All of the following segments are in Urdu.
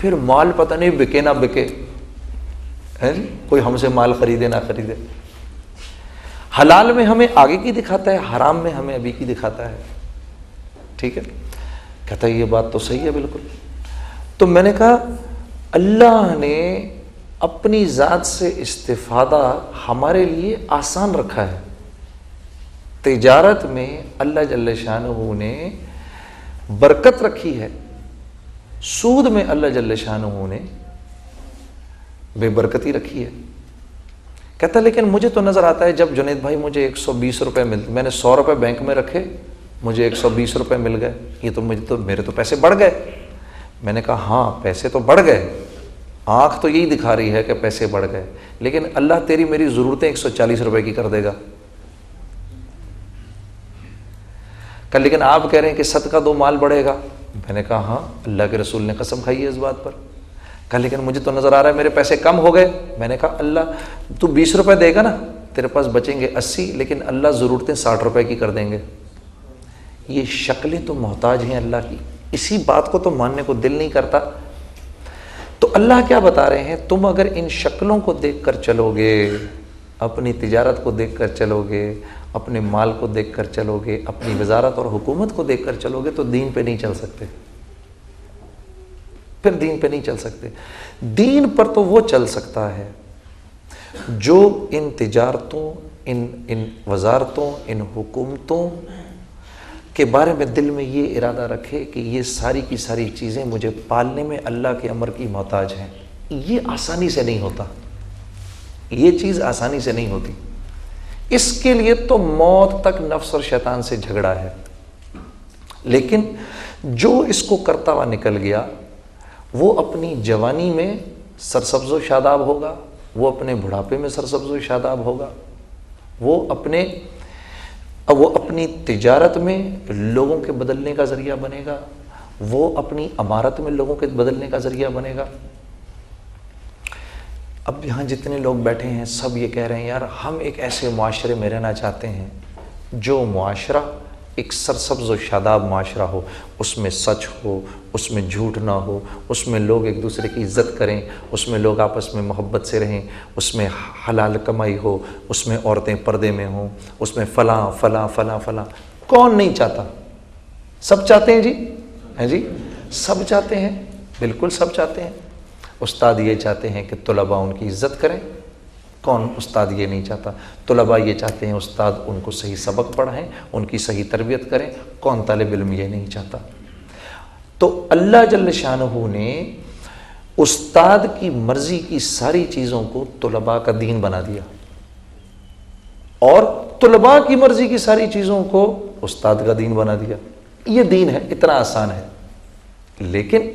پھر مال پتہ نہیں بکے نہ بکے، ہے جی، کوئی ہم سے مال خریدے نہ خریدے. حلال میں ہمیں آگے کی دکھاتا ہے، حرام میں ہمیں ابھی کی دکھاتا ہے. ٹھیک ہے، کہتا ہے یہ بات تو صحیح ہے بالکل. تو میں نے کہا اللہ نے اپنی ذات سے استفادہ ہمارے لیے آسان رکھا ہے. تجارت میں اللہ جل شانہ نے برکت رکھی ہے، سود میں اللہ جل شانہ نے بے برکتی رکھی ہے. کہتا لیکن مجھے تو نظر آتا ہے جب جنید بھائی مجھے 120 روپے ملتے، میں نے 100 روپے بینک میں رکھے، مجھے 120 روپے مل گئے، یہ تو میرے تو پیسے بڑھ گئے. میں نے کہا ہاں پیسے تو بڑھ گئے، آنکھ تو یہی دکھا رہی ہے کہ پیسے بڑھ گئے، لیکن اللہ تیری میری ضرورتیں 140 روپے کی کر دے گا. کہ لیکن آپ کہہ رہے ہیں کہ صدقہ دو مال بڑھے گا. میں نے کہا ہاں اللہ کے رسول نے قسم کھائی ہے اس بات پر. کہ لیکن مجھے تو نظر آ رہا ہے میرے پیسے کم ہو گئے. میں نے کہا اللہ تو 20 روپے دے گا نا، تیرے پاس بچیں گے 80، لیکن اللہ ضرورتیں 60 روپے کی کر دیں گے. یہ شکلیں تو محتاج ہیں اللہ کی، اسی بات کو تو ماننے کو دل نہیں کرتا. تو اللہ کیا بتا رہے ہیں، تم اگر ان شکلوں کو دیکھ کر چلو گے، اپنی تجارت کو دیکھ کر چلو گے، اپنے مال کو دیکھ کر چلو گے، اپنی وزارت اور حکومت کو دیکھ کر چلو گے، تو دین پہ نہیں چل سکتے. پھر دین پہ نہیں چل سکتے. دین پر تو وہ چل سکتا ہے جو ان تجارتوں، ان وزارتوں، ان حکومتوں کے بارے میں دل میں یہ ارادہ رکھے کہ یہ ساری کی ساری چیزیں مجھے پالنے میں اللہ کے امر کی محتاج ہیں. یہ آسانی سے نہیں ہوتا، یہ چیز آسانی سے نہیں ہوتی. اس کے لیے تو موت تک نفس اور شیطان سے جھگڑا ہے. لیکن جو اس کو کرتا ہوا نکل گیا وہ اپنی جوانی میں سرسبز و شاداب ہوگا، وہ اپنے بڑھاپے میں سرسبز و شاداب ہوگا، وہ اپنی تجارت میں لوگوں کے بدلنے کا ذریعہ بنے گا، وہ اپنی عمارت میں لوگوں کے بدلنے کا ذریعہ بنے گا. اب یہاں جتنے لوگ بیٹھے ہیں سب یہ کہہ رہے ہیں یار ہم ایک ایسے معاشرے میں رہنا چاہتے ہیں جو معاشرہ ایک سرسبز و شاداب معاشرہ ہو، اس میں سچ ہو، اس میں جھوٹ نہ ہو، اس میں لوگ ایک دوسرے کی عزت کریں، اس میں لوگ آپس میں محبت سے رہیں، اس میں حلال کمائی ہو، اس میں عورتیں پردے میں ہوں، اس میں فلاں فلاں فلاں فلاں. کون نہیں چاہتا؟ سب چاہتے ہیں جی، ہیں جی، سب چاہتے ہیں، بالکل سب چاہتے ہیں. استاد یہ چاہتے ہیں کہ طلباء ان کی عزت کریں، کون استاد یہ نہیں چاہتا؟ طلباء یہ چاہتے ہیں استاد ان کو صحیح سبق پڑھائیں، ان کی صحیح تربیت کریں، کون طالب علم یہ نہیں چاہتا؟ تو اللہ جل شانہ نے استاد کی مرضی کی ساری چیزوں کو طلباء کا دین بنا دیا، اور طلباء کی مرضی کی ساری چیزوں کو استاد کا دین بنا دیا. یہ دین ہے، اتنا آسان ہے. لیکن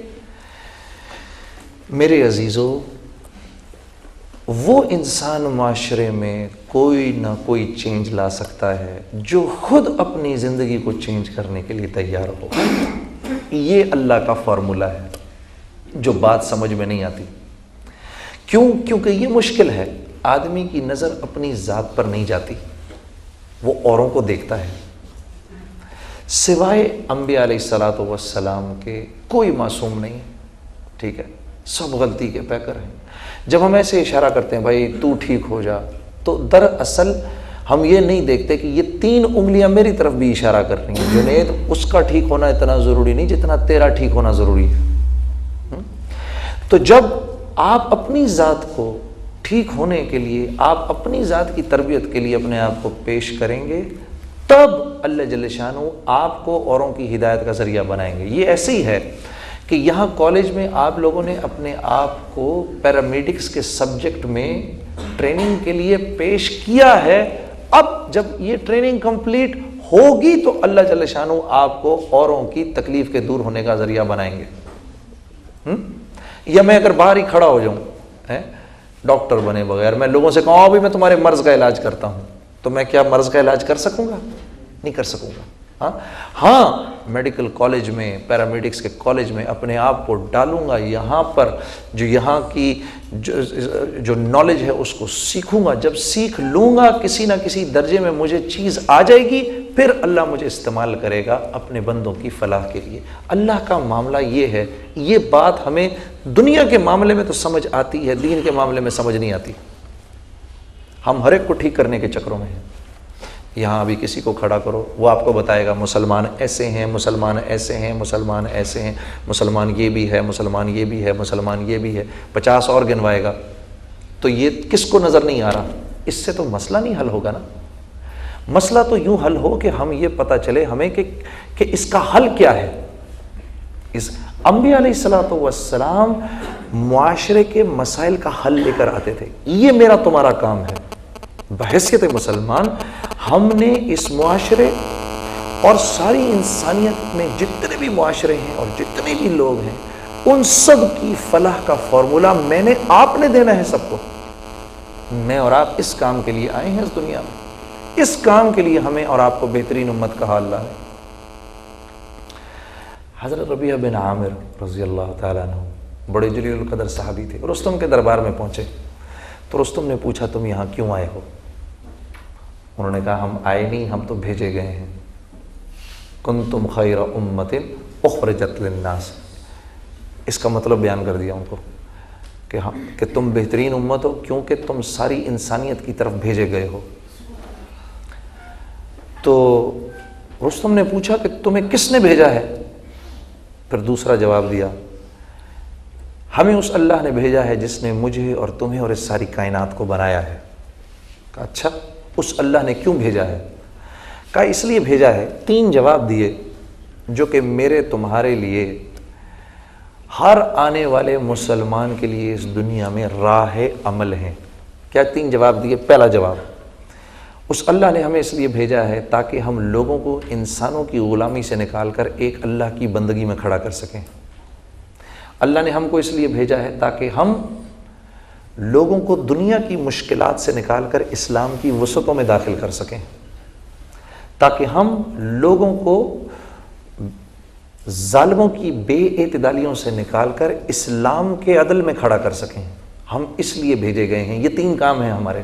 میرے عزیزو، وہ انسان معاشرے میں کوئی نہ کوئی چینج لا سکتا ہے جو خود اپنی زندگی کو چینج کرنے کے لیے تیار ہو. یہ اللہ کا فارمولہ ہے جو بات سمجھ میں نہیں آتی. کیونکہ یہ مشکل ہے. آدمی کی نظر اپنی ذات پر نہیں جاتی، وہ اوروں کو دیکھتا ہے. سوائے انبیاء علیہ الصلوۃ والسلام کے کوئی معصوم نہیں ہے. ٹھیک ہے، سب غلطی کے پیکر ہیں. جب ہم ایسے اشارہ کرتے ہیں بھائی تو ٹھیک ہو جا، تو دراصل ہم یہ نہیں دیکھتے کہ یہ 3 انگلیاں میری طرف بھی اشارہ کر رہی ہیں. جنید اس کا ٹھیک ہونا اتنا ضروری نہیں جتنا تیرا ٹھیک ہونا ضروری ہے. تو جب آپ اپنی ذات کو ٹھیک ہونے کے لیے، آپ اپنی ذات کی تربیت کے لیے اپنے آپ کو پیش کریں گے، تب اللہ جل شانہ آپ کو اوروں کی ہدایت کا ذریعہ بنائیں گے. یہ ایسے ہی ہے کہ یہاں کالج میں آپ لوگوں نے اپنے آپ کو پیرامیڈکس کے سبجیکٹ میں ٹریننگ کے لیے پیش کیا ہے. اب جب یہ ٹریننگ کمپلیٹ ہوگی تو اللہ جل شانہ آپ کو اوروں کی تکلیف کے دور ہونے کا ذریعہ بنائیں گے. یا میں اگر باہر ہی کھڑا ہو جاؤں ڈاکٹر بنے بغیر، میں لوگوں سے کہوں ابھی میں تمہارے مرض کا علاج کرتا ہوں، تو میں کیا مرض کا علاج کر سکوں گا؟ نہیں کر سکوں گا. ہاں میڈیکل کالج میں، پیرامیڈکس کے کالج میں اپنے آپ کو ڈالوں گا، یہاں پر جو یہاں کی جو نالج ہے اس کو سیکھوں گا. جب سیکھ لوں گا کسی نہ کسی درجے میں مجھے چیز آ جائے گی، پھر اللہ مجھے استعمال کرے گا اپنے بندوں کی فلاح کے لیے. اللہ کا معاملہ یہ ہے. یہ بات ہمیں دنیا کے معاملے میں تو سمجھ آتی ہے، دین کے معاملے میں سمجھ نہیں آتی. ہم ہر ایک کو ٹھیک کرنے کے چکروں میں ہیں. یہاں ابھی کسی کو کھڑا کرو، وہ آپ کو بتائے گا مسلمان ایسے ہیں، مسلمان ایسے ہیں، مسلمان ایسے ہیں، مسلمان یہ بھی ہے، مسلمان یہ بھی ہے، مسلمان یہ بھی ہے، 50 اور گنوائے گا. تو یہ کس کو نظر نہیں آ رہا؟ اس سے تو مسئلہ نہیں حل ہوگا نا. مسئلہ تو یوں حل ہو کہ ہم یہ پتہ چلے ہمیں کہ اس کا حل کیا ہے. اس انبیاء علیہ الصلوۃ والسلام معاشرے کے مسائل کا حل لے کر آتے تھے. یہ میرا تمہارا کام ہے. بحیثیت مسلمان ہم نے اس معاشرے اور ساری انسانیت میں جتنے بھی معاشرے ہیں اور جتنے بھی لوگ ہیں، ان سب کی فلاح کا فارمولہ میں نے آپ نے دینا ہے سب کو. میں اور آپ اس کام کے لیے آئے ہیں اس دنیا میں. اس کام کے لیے ہمیں اور آپ کو بہترین امت کہا اللہ نے. حضرت ربیعہ بن عامر رضی اللہ تعالیٰ عنہ بڑے جلیل القدر صحابی تھے. رستم کے دربار میں پہنچے تو رستم نے پوچھا تم یہاں کیوں آئے ہو؟ انہوں نے کہا ہم آئے نہیں، ہم تو بھیجے گئے ہیں. کنتم خیر امت اخرجت للناس. اس کا مطلب بیان کر دیا ان کو کہ تم بہترین امت ہو کیونکہ تم ساری انسانیت کی طرف بھیجے گئے ہو. تو رستم نے پوچھا کہ تمہیں کس نے بھیجا ہے؟ پھر دوسرا جواب دیا، ہمیں اس اللہ نے بھیجا ہے جس نے مجھے اور تمہیں اور اس ساری کائنات کو بنایا ہے. کہا اچھا، اس اللہ نے کیوں بھیجا ہے؟ کہا اس لیے بھیجا ہے. 3 جواب دیے جو کہ میرے تمہارے لیے، ہر آنے والے مسلمان کے لیے اس دنیا میں راہ عمل ہیں. کیا 3 جواب دیے؟ پہلا جواب، اس اللہ نے ہمیں اس لیے بھیجا ہے تاکہ ہم لوگوں کو انسانوں کی غلامی سے نکال کر ایک اللہ کی بندگی میں کھڑا کر سکیں. اللہ نے ہم کو اس لیے بھیجا ہے تاکہ ہم لوگوں کو دنیا کی مشکلات سے نکال کر اسلام کی وسعتوں میں داخل کر سکیں، تاکہ ہم لوگوں کو ظالموں کی بے اعتدالیوں سے نکال کر اسلام کے عدل میں کھڑا کر سکیں. ہم اس لیے بھیجے گئے ہیں. یہ 3 کام ہیں ہمارے.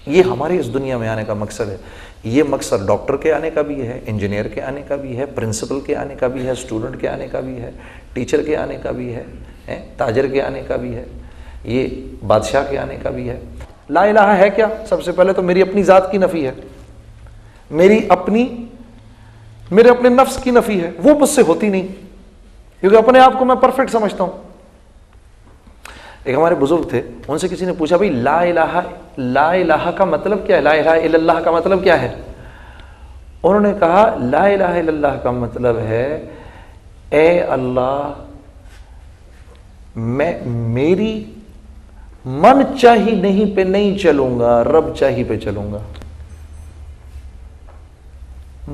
یہ ہمارے اس دنیا میں آنے کا مقصد ہے. یہ مقصد ڈاکٹر کے آنے کا بھی ہے، انجینئر کے آنے کا بھی ہے، پرنسپل کے آنے کا بھی ہے، اسٹوڈنٹ کے آنے کا بھی ہے، ٹیچر کے آنے کا بھی ہے، تاجر کے آنے کا بھی ہے، یہ بادشاہ کے آنے کا بھی ہے. لا الہ ہے کیا؟ سب سے پہلے تو میری اپنی ذات کی نفی ہے، میرے اپنے نفس کی نفی ہے. وہ مجھ سے ہوتی نہیں کیونکہ اپنے آپ کو میں پرفیکٹ سمجھتا ہوں. ایک ہمارے بزرگ تھے، ان سے کسی نے پوچھا بھائی لا الہ کا مطلب کیا ہے؟ لا الہ الا اللہ کا مطلب کیا ہے؟ انہوں نے کہا لا الہ الا اللہ کا مطلب ہے اے اللہ، میں میری من چاہی نہیں پہ نہیں چلوں گا، رب چاہی پہ چلوں گا.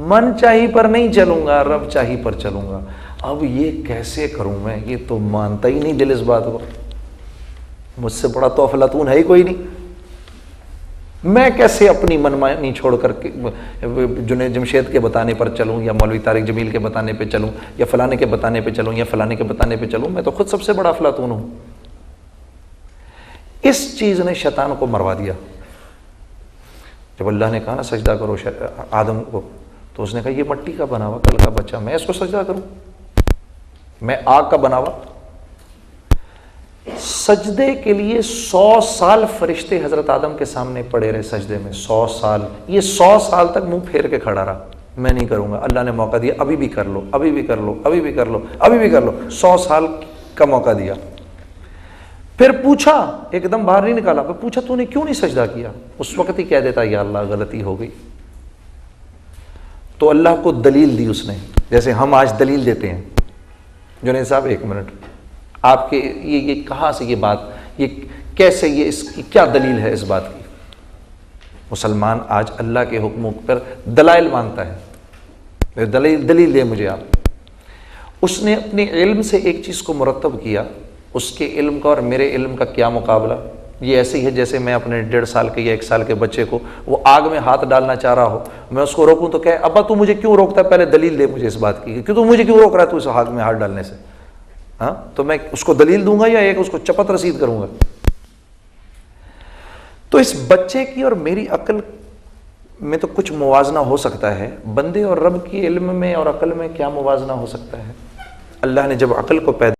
من چاہی پر نہیں چلوں گا، رب چاہی پر چلوں گا. اب یہ کیسے کروں میں؟ یہ تو مانتا ہی نہیں دل اس بات کو. مجھ سے بڑا تو افلاطون ہے ہی کوئی نہیں. میں کیسے اپنی منمانی چھوڑ کر کے جنید جمشید کے بتانے پر چلوں، یا مولوی طارق جمیل کے بتانے پہ چلوں، یا فلانے کے بتانے پہ چلوں، یا فلانے کے بتانے پہ چلوں؟ میں تو خود سب سے بڑا افلاطون ہوں. اس چیز نے شیطان کو مروا دیا. جب اللہ نے کہا نا سجدہ کرو آدم کو، تو اس نے کہا یہ مٹی کا بنا ہوا کل کا بچہ، میں اس کو سجدہ کروں؟ میں آگ کا بنا ہوا. سجدے کے لیے 100 سال فرشتے حضرت آدم کے سامنے پڑے رہے سجدے میں. 100 سال. یہ 100 سال تک منہ پھیر کے کھڑا رہا، میں نہیں کروں گا. اللہ نے موقع دیا، ابھی بھی کر لو، ابھی بھی کر لو، ابھی بھی کر لو، ابھی بھی کر لو. 100 سال کا موقع دیا. پھر پوچھا، ایک دم باہر نہیں نکالا، پھر پوچھا تو نے کیوں نہیں سجدہ کیا؟ اس وقت ہی کہہ دیتا یا اللہ غلطی ہو گئی. تو اللہ کو دلیل دی اس نے، جیسے ہم آج دلیل دیتے ہیں. جنید صاحب 1 منٹ، آپ کے یہ کہاں سے یہ بات، یہ کیسے، یہ اس کی کیا دلیل ہے اس بات کی؟ مسلمان آج اللہ کے حکموں پر دلائل مانگتا ہے. دلیل دے مجھے آپ. اس نے اپنے علم سے ایک چیز کو مرتب کیا. اس کے علم کا اور میرے علم کا کیا مقابلہ؟ یہ ایسے ہی ہے جیسے میں اپنے 1.5 سال کے یا 1 سال کے بچے کو، وہ آگ میں ہاتھ ڈالنا چاہ رہا ہو، میں اس کو روکوں تو کہے ابا تو مجھے کیوں روکتا ہے؟ پہلے دلیل دے مجھے اس بات کی کہ تو مجھے کیوں روک رہا ہے تو اس آگ میں ہاتھ ڈالنے سے. ہاں، تو میں اس کو دلیل دوں گا یا ایک اس کو چپت رسید کروں گا؟ تو اس بچے کی اور میری عقل میں تو کچھ موازنہ ہو سکتا ہے، بندے اور رب کی علم میں اور عقل میں کیا موازنہ ہو سکتا ہے؟ اللہ نے جب عقل کو پیدا